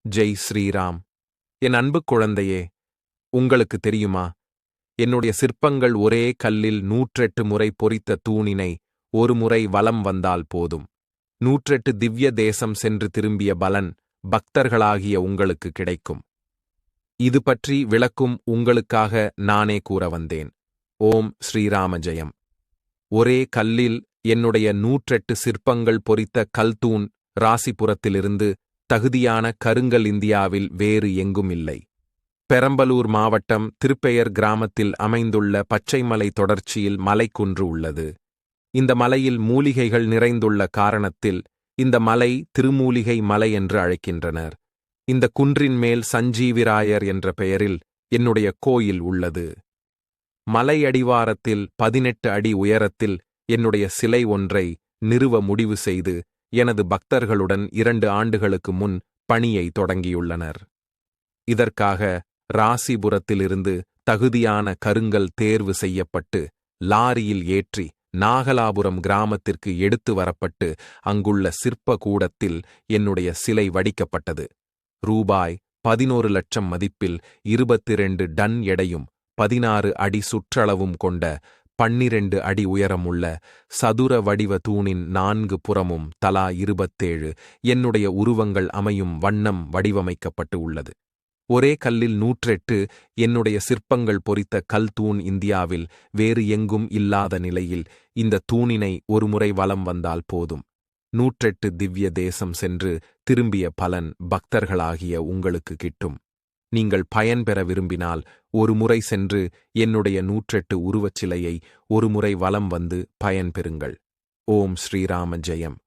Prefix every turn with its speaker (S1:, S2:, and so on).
S1: ஜெய் ஸ்ரீராம். என் அன்பு குழந்தையே, உங்களுக்கு தெரியுமா, என்னுடைய சிற்பங்கள் ஒரே கல்லில் 108 முறை பொறித்த தூணினை ஒரு முறை வலம் வந்தால் போதும். 108 திவ்ய தேசம் சென்று திரும்பிய பலன் பக்தர்களாகிய உங்களுக்கு கிடைக்கும். இது பற்றி விளக்கும் உங்களுக்காக நானே கூற வந்தேன். ஓம் ஸ்ரீராம ஜெயம். ஒரே கல்லில் என்னுடைய 108 சிற்பங்கள் பொறித்த கல்தூண் ராசிபுரத்திலிருந்து தகுதியான கருங்கல் இந்தியாவில் வேறு எங்கும் இல்லை. பெரம்பலூர் மாவட்டம் திருப்பெயர் கிராமத்தில் அமைந்துள்ள பச்சைமலை தொடர்ச்சியில் மலைக்குன்று உள்ளது. இந்த மலையில் மூலிகைகள் நிறைந்துள்ள காரணத்தில் இந்த மலை திருமூலிகை மலை என்று அழைக்கின்றனர். இந்த குன்றின் மேல் சஞ்சீவிராயர் என்ற பெயரில் என்னுடைய கோயில் உள்ளது. மலை அடிவாரத்தில் 18 அடி உயரத்தில் என்னுடைய சிலை ஒன்றை நிறுவ முடிவு செய்து எனது பக்தர்களுடன் 2 ஆண்டுகளுக்கு முன் பணியை தொடங்கியுள்ளனர். இதற்காக ராசிபுரத்திலிருந்து தகுதியான கருங்கல் தேர்வு செய்யப்பட்டு லாரியில் ஏற்றி நாகலாபுரம் கிராமத்திற்கு எடுத்து வரப்பட்டு அங்குள்ள சிற்ப கூடத்தில் என்னுடைய சிலை வடிக்கப்பட்டது. ரூபாய் 11 லட்சம் மதிப்பில் 22 டன் எடையும் 16 அடி சுற்றளவும் கொண்ட 12 அடி உயரமுள்ள சதுர வடிவ தூணின் 4 புறமும் தலா 27 என்னுடைய உருவங்கள் அமையும் வண்ணம் வடிவமைக்கப்பட்டு உள்ளது. ஒரே கல்லில் 108 என்னுடைய சிற்பங்கள் பொறித்த கல் தூண் இந்தியாவில் வேறு எங்கும் இல்லாத நிலையில் இந்த தூணினை ஒருமுறை வலம் வந்தால் போதும். 108 திவ்ய தேசம் சென்று திரும்பிய பலன் பக்தர்களாகிய உங்களுக்கு கிட்டும். நீங்கள் பயன்பெற விரும்பினால் ஒரு முறை சென்று என்னுடைய 108 உருவச்சிலையை ஒருமுறை வலம் வந்து பயன்பெறுங்கள். ஓம் ஸ்ரீராம ஜெயம்.